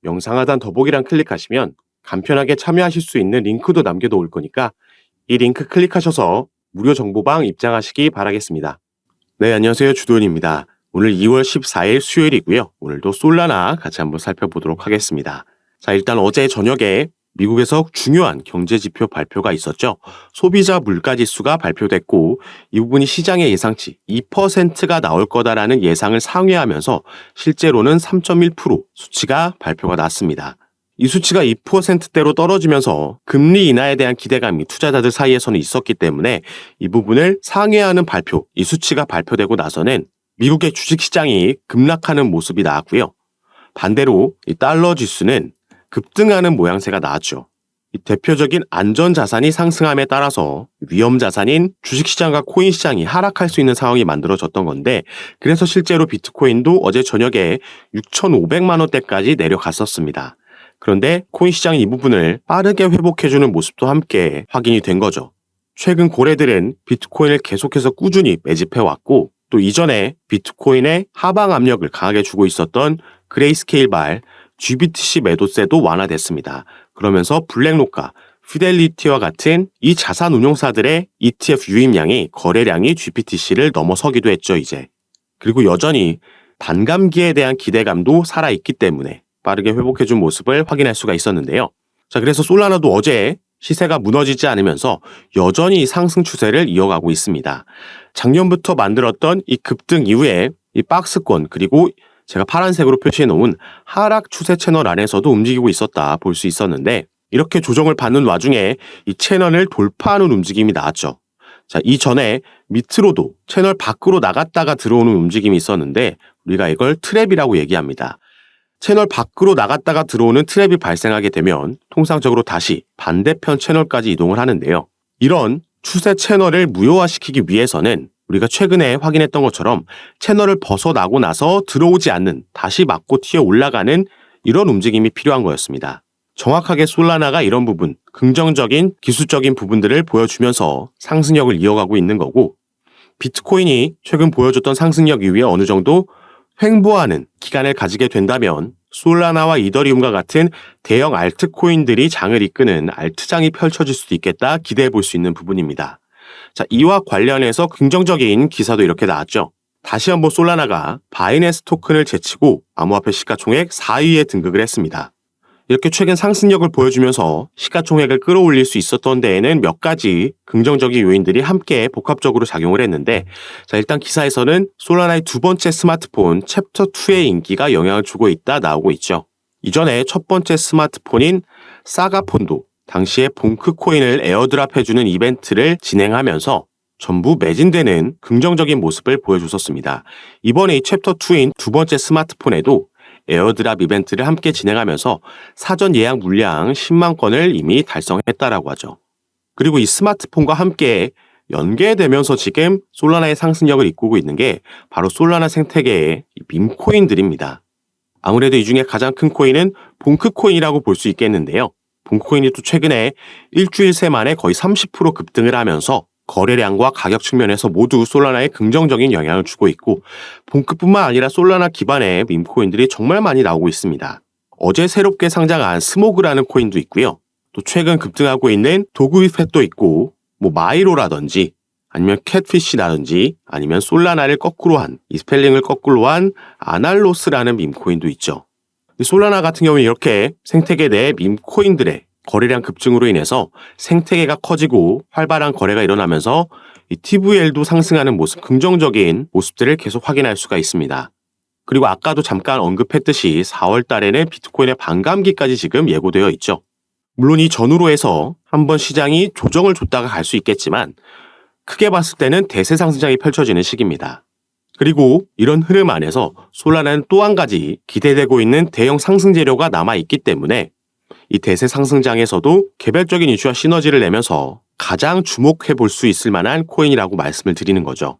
영상 하단 더보기란 클릭하시면 간편하게 참여하실 수 있는 링크도 남겨놓을 거니까 이 링크 클릭하셔서 무료 정보방 입장하시기 바라겠습니다. 네, 안녕하세요. 주도현입니다. 오늘 2월 14일 수요일이고요. 오늘도 솔라나 같이 한번 살펴보도록 하겠습니다. 자, 일단 어제 저녁에 미국에서 중요한 경제지표 발표가 있었죠. 소비자 물가지수가 발표됐고 이 부분이 시장의 예상치 2%가 나올 거다라는 예상을 상회하면서 실제로는 3.1% 수치가 발표가 났습니다. 이 수치가 2%대로 떨어지면서 금리 인하에 대한 기대감이 투자자들 사이에서는 있었기 때문에 이 부분을 상회하는 발표, 이 수치가 발표되고 나서는 미국의 주식시장이 급락하는 모습이 나왔고요. 반대로 이 달러 지수는 급등하는 모양새가 나왔죠. 이 대표적인 안전자산이 상승함에 따라서 위험자산인 주식시장과 코인시장이 하락할 수 있는 상황이 만들어졌던 건데 그래서 실제로 비트코인도 어제 저녁에 6,500만 원대까지 내려갔었습니다. 그런데 코인시장이 이 부분을 빠르게 회복해주는 모습도 함께 확인이 된 거죠. 최근 고래들은 비트코인을 계속해서 꾸준히 매집해왔고 또 이전에 비트코인의 하방 압력을 강하게 주고 있었던 그레이스케일발 GBTC 매도세도 완화됐습니다. 그러면서 블랙로카, 피델리티와 같은 이 자산 운용사들의 ETF 유입량이 거래량이 GBTC를 넘어서기도 했죠, 이제. 그리고 여전히 반감기에 대한 기대감도 살아있기 때문에 빠르게 회복해준 모습을 확인할 수가 있었는데요. 자, 그래서 솔라나도 어제 시세가 무너지지 않으면서 여전히 상승 추세를 이어가고 있습니다. 작년부터 만들었던 이 급등 이후에 이 박스권 그리고 제가 파란색으로 표시해 놓은 하락 추세 채널 안에서도 움직이고 있었다 볼 수 있었는데 이렇게 조정을 받는 와중에 이 채널을 돌파하는 움직임이 나왔죠. 자, 이전에 밑으로도 채널 밖으로 나갔다가 들어오는 움직임이 있었는데 우리가 이걸 트랩이라고 얘기합니다. 채널 밖으로 나갔다가 들어오는 트랩이 발생하게 되면 통상적으로 다시 반대편 채널까지 이동을 하는데요. 이런 추세 채널을 무효화시키기 위해서는 우리가 최근에 확인했던 것처럼 채널을 벗어나고 나서 들어오지 않는 다시 맞고 튀어 올라가는 이런 움직임이 필요한 거였습니다. 정확하게 솔라나가 이런 부분, 긍정적인 기술적인 부분들을 보여주면서 상승력을 이어가고 있는 거고 비트코인이 최근 보여줬던 상승력 이후에 어느 정도 횡보하는 기간을 가지게 된다면 솔라나와 이더리움과 같은 대형 알트코인들이 장을 이끄는 알트장이 펼쳐질 수도 있겠다 기대해 볼 수 있는 부분입니다. 자, 이와 관련해서 긍정적인 기사도 이렇게 나왔죠. 다시 한번 솔라나가 바이낸스 토큰을 제치고 암호화폐 시가총액 4위에 등극을 했습니다. 이렇게 최근 상승력을 보여주면서 시가총액을 끌어올릴 수 있었던 데에는 몇 가지 긍정적인 요인들이 함께 복합적으로 작용을 했는데 자, 일단 기사에서는 솔라나의 두 번째 스마트폰 챕터 2의 인기가 영향을 주고 있다 나오고 있죠. 이전에 첫 번째 스마트폰인 사가폰도 당시에 봉크코인을 에어드랍해주는 이벤트를 진행하면서 전부 매진되는 긍정적인 모습을 보여줬었습니다. 이번에 이 챕터 2인 두 번째 스마트폰에도 에어드랍 이벤트를 함께 진행하면서 사전 예약 물량 10만 건을 이미 달성했다라고 하죠. 그리고 이 스마트폰과 함께 연계되면서 지금 솔라나의 상승력을 이끌고 있는 게 바로 솔라나 생태계의 밈코인들입니다. 아무래도 이 중에 가장 큰 코인은 봉크코인이라고 볼 수 있겠는데요. 봉크코인이 또 최근에 일주일 새 만에 거의 30% 급등을 하면서 거래량과 가격 측면에서 모두 솔라나에 긍정적인 영향을 주고 있고 봉크뿐만 아니라 솔라나 기반의 밈코인들이 정말 많이 나오고 있습니다. 어제 새롭게 상장한 스모그라는 코인도 있고요. 또 최근 급등하고 있는 도그위팻도 있고 마이로라든지 아니면 캣피쉬라든지 아니면 솔라나를 거꾸로 한 이 스펠링을 거꾸로 한 아날로스라는 밈코인도 있죠. 솔라나 같은 경우는 이렇게 생태계 내 밈코인들의 거래량 급증으로 인해서 생태계가 커지고 활발한 거래가 일어나면서 이 TVL도 상승하는 모습, 긍정적인 모습들을 계속 확인할 수가 있습니다. 그리고 아까도 잠깐 언급했듯이 4월 달에는 비트코인의 반감기까지 지금 예고되어 있죠. 물론 이 전후로 해서 한번 시장이 조정을 줬다가 갈 수 있겠지만 크게 봤을 때는 대세 상승장이 펼쳐지는 시기입니다. 그리고 이런 흐름 안에서 솔라나는 또 한 가지 기대되고 있는 대형 상승 재료가 남아있기 때문에 이 대세 상승장에서도 개별적인 이슈와 시너지를 내면서 가장 주목해 볼 수 있을 만한 코인이라고 말씀을 드리는 거죠.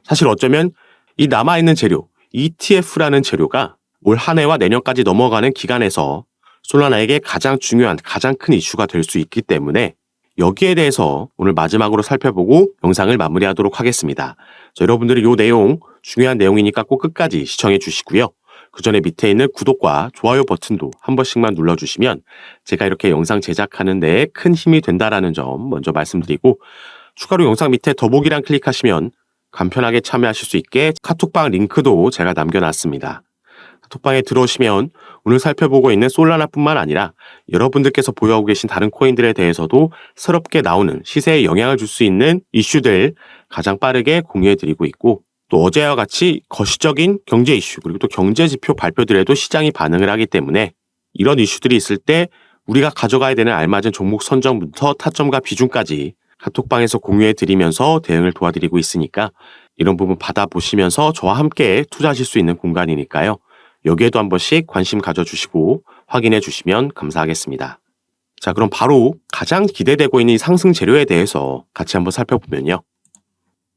사실 어쩌면 이 남아있는 재료, ETF라는 재료가 올 한 해와 내년까지 넘어가는 기간에서 솔라나에게 가장 중요한, 가장 큰 이슈가 될 수 있기 때문에 여기에 대해서 오늘 마지막으로 살펴보고 영상을 마무리하도록 하겠습니다. 여러분들이 이 내용, 중요한 내용이니까 꼭 끝까지 시청해 주시고요. 그 전에 밑에 있는 구독과 좋아요 버튼도 한 번씩만 눌러주시면 제가 이렇게 영상 제작하는 데에 큰 힘이 된다라는 점 먼저 말씀드리고, 추가로 영상 밑에 더보기란 클릭하시면 간편하게 참여하실 수 있게 카톡방 링크도 제가 남겨놨습니다. 카톡방에 들어오시면 오늘 살펴보고 있는 솔라나뿐만 아니라 여러분들께서 보유하고 계신 다른 코인들에 대해서도 새롭게 나오는 시세에 영향을 줄 수 있는 이슈들 가장 빠르게 공유해드리고 있고, 또 어제와 같이 거시적인 경제 이슈 그리고 또 경제 지표 발표들에도 시장이 반응을 하기 때문에 이런 이슈들이 있을 때 우리가 가져가야 되는 알맞은 종목 선정부터 타점과 비중까지 카톡방에서 공유해드리면서 대응을 도와드리고 있으니까 이런 부분 받아보시면서 저와 함께 투자하실 수 있는 공간이니까요. 여기에도 한 번씩 관심 가져주시고 확인해 주시면 감사하겠습니다. 자, 그럼 바로 가장 기대되고 있는 이 상승 재료에 대해서 같이 한번 살펴보면요.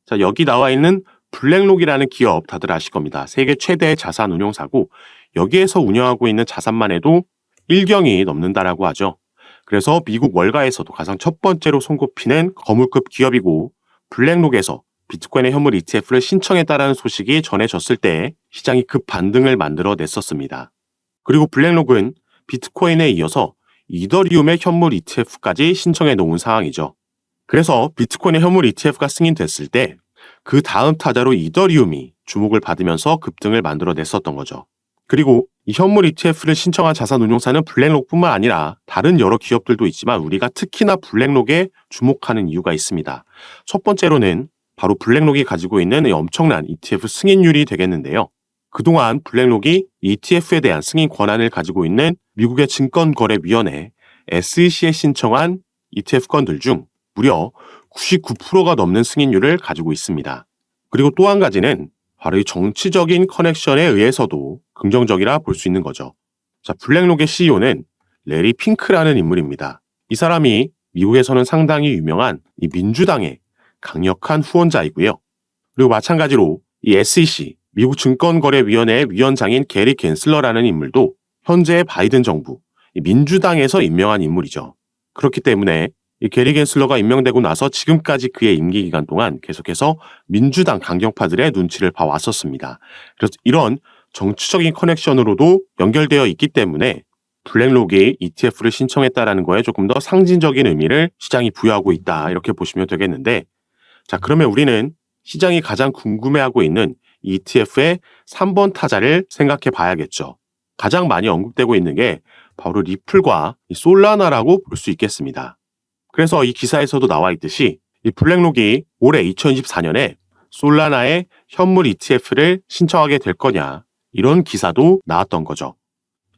자, 여기 나와 있는 블랙록이라는 기업 다들 아실 겁니다. 세계 최대의 자산 운용사고 여기에서 운영하고 있는 자산만 해도 1경이 넘는다라고 하죠. 그래서 미국 월가에서도 가장 첫 번째로 손꼽히는 거물급 기업이고, 블랙록에서 비트코인의 현물 ETF를 신청했다라는 소식이 전해졌을 때 시장이 급 반등을 만들어냈었습니다. 그리고 블랙록은 비트코인에 이어서 이더리움의 현물 ETF까지 신청해 놓은 상황이죠. 그래서 비트코인의 현물 ETF가 승인됐을 때 그 다음 타자로 이더리움이 주목을 받으면서 급등을 만들어냈었던 거죠. 그리고 이 현물 ETF를 신청한 자산운용사는 블랙록뿐만 아니라 다른 여러 기업들도 있지만 우리가 특히나 블랙록에 주목하는 이유가 있습니다. 첫 번째로는 바로 블랙록이 가지고 있는 엄청난 ETF 승인율이 되겠는데요. 그동안 블랙록이 ETF에 대한 승인 권한을 가지고 있는 미국의 증권거래위원회 SEC에 신청한 ETF 건들 중 무려 99%가 넘는 승인율을 가지고 있습니다. 그리고 또 한 가지는 바로 이 정치적인 커넥션에 의해서도 긍정적이라 볼 수 있는 거죠. 자, 블랙록의 CEO는 레리 핑크라는 인물입니다. 이 사람이 미국에서는 상당히 유명한 이 민주당의 강력한 후원자이고요. 그리고 마찬가지로 이 SEC, 미국 증권거래위원회의 위원장인 게리 갠슬러라는 인물도 현재의 바이든 정부, 이 민주당에서 임명한 인물이죠. 그렇기 때문에 이 게리 갠슬러가 임명되고 나서 지금까지 그의 임기 기간 동안 계속해서 민주당 강경파들의 눈치를 봐왔었습니다. 그래서 이런 정치적인 커넥션으로도 연결되어 있기 때문에 블랙록이 ETF를 신청했다는 거에 조금 더 상징적인 의미를 시장이 부여하고 있다, 이렇게 보시면 되겠는데, 자, 그러면 우리는 시장이 가장 궁금해하고 있는 ETF의 3번 타자를 생각해 봐야겠죠. 가장 많이 언급되고 있는 게 바로 리플과 솔라나라고 볼 수 있겠습니다. 그래서 이 기사에서도 나와 있듯이 이 블랙록이 올해 2024년에 솔라나의 현물 ETF를 신청하게 될 거냐, 이런 기사도 나왔던 거죠.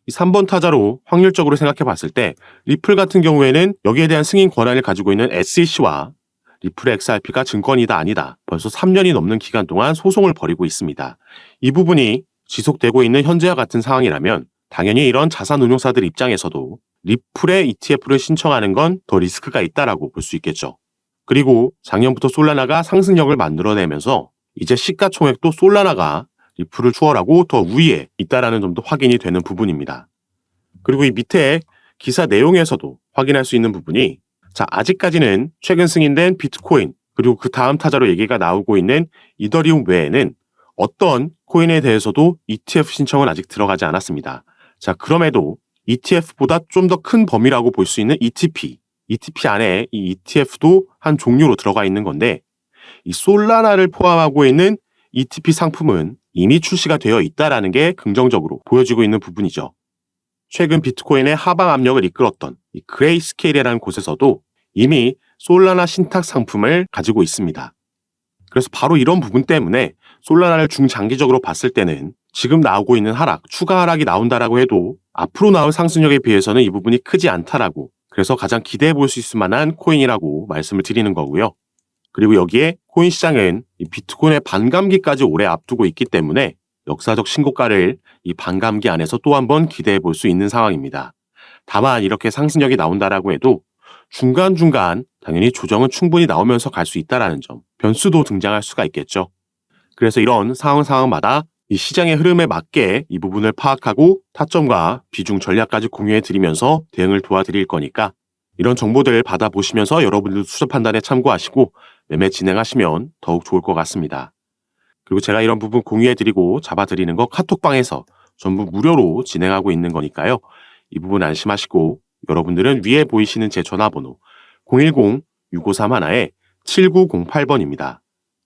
이 3번 타자로 확률적으로 생각해 봤을 때 리플 같은 경우에는 여기에 대한 승인 권한을 가지고 있는 SEC와 리플의 XRP가 증권이다 아니다 벌써 3년이 넘는 기간 동안 소송을 벌이고 있습니다. 이 부분이 지속되고 있는 현재와 같은 상황이라면 당연히 이런 자산운용사들 입장에서도 리플의 ETF를 신청하는 건 더 리스크가 있다라고 볼 수 있겠죠. 그리고 작년부터 솔라나가 상승력을 만들어내면서 이제 시가총액도 솔라나가 리플을 추월하고 더 위에 있다라는 점도 확인이 되는 부분입니다. 그리고 이 밑에 기사 내용에서도 확인할 수 있는 부분이, 자, 아직까지는 최근 승인된 비트코인 그리고 그 다음 타자로 얘기가 나오고 있는 이더리움 외에는 어떤 코인에 대해서도 ETF 신청은 아직 들어가지 않았습니다. 자, 그럼에도 ETF보다 좀 더 큰 범위라고 볼 수 있는 ETP 안에 이 ETF도 한 종류로 들어가 있는 건데, 이 솔라나를 포함하고 있는 ETP 상품은 이미 출시가 되어 있다는 게 긍정적으로 보여지고 있는 부분이죠. 최근 비트코인의 하방 압력을 이끌었던 이 그레이스케일이라는 곳에서도 이미 솔라나 신탁 상품을 가지고 있습니다. 그래서 바로 이런 부분 때문에 솔라나를 중장기적으로 봤을 때는 지금 나오고 있는 추가 하락이 나온다라고 해도 앞으로 나올 상승력에 비해서는 이 부분이 크지 않다라고, 그래서 가장 기대해 볼 수 있을 만한 코인이라고 말씀을 드리는 거고요. 그리고 여기에 코인 시장은 이 비트코인의 반감기까지 올해 앞두고 있기 때문에 역사적 신고가를 이 반감기 안에서 또 한 번 기대해 볼 수 있는 상황입니다. 다만 이렇게 상승력이 나온다라고 해도 중간중간 당연히 조정은 충분히 나오면서 갈 수 있다라는 점, 변수도 등장할 수가 있겠죠. 그래서 이런 상황마다 이 시장의 흐름에 맞게 이 부분을 파악하고 타점과 비중 전략까지 공유해 드리면서 대응을 도와드릴 거니까 이런 정보들 받아보시면서 여러분들도 투자 판단에 참고하시고 매매 진행하시면 더욱 좋을 것 같습니다. 그리고 제가 이런 부분 공유해 드리고 잡아드리는 거 카톡방에서 전부 무료로 진행하고 있는 거니까요. 이 부분 안심하시고 여러분들은 위에 보이시는 제 전화번호 010-6501-7908번입니다.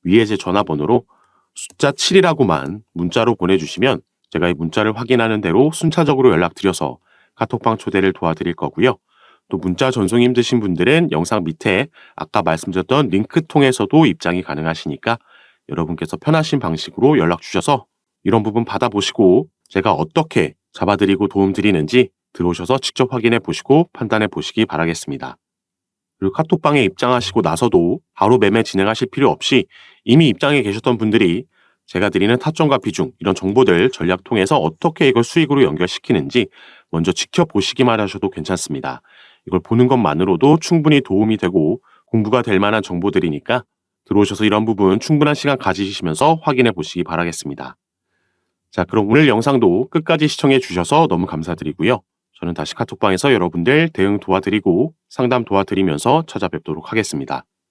위에 제 전화번호로 숫자 7이라고만 문자로 보내주시면 제가 이 문자를 확인하는 대로 순차적으로 연락드려서 카톡방 초대를 도와드릴 거고요. 또 문자 전송이 힘드신 분들은 영상 밑에 아까 말씀드렸던 링크 통해서도 입장이 가능하시니까 여러분께서 편하신 방식으로 연락 주셔서 이런 부분 받아보시고 제가 어떻게 잡아드리고 도움드리는지 들어오셔서 직접 확인해 보시고 판단해 보시기 바라겠습니다. 그리고 카톡방에 입장하시고 나서도 바로 매매 진행하실 필요 없이 이미 입장해 계셨던 분들이 제가 드리는 타점과 비중 이런 정보들 전략 통해서 어떻게 이걸 수익으로 연결시키는지 먼저 지켜보시기만 하셔도 괜찮습니다. 이걸 보는 것만으로도 충분히 도움이 되고 공부가 될 만한 정보들이니까 들어오셔서 이런 부분 충분한 시간 가지시면서 확인해 보시기 바라겠습니다. 자, 그럼 오늘 영상도 끝까지 시청해 주셔서 너무 감사드리고요. 저는 다시 카톡방에서 여러분들 대응 도와드리고 상담 도와드리면서 찾아뵙도록 하겠습니다.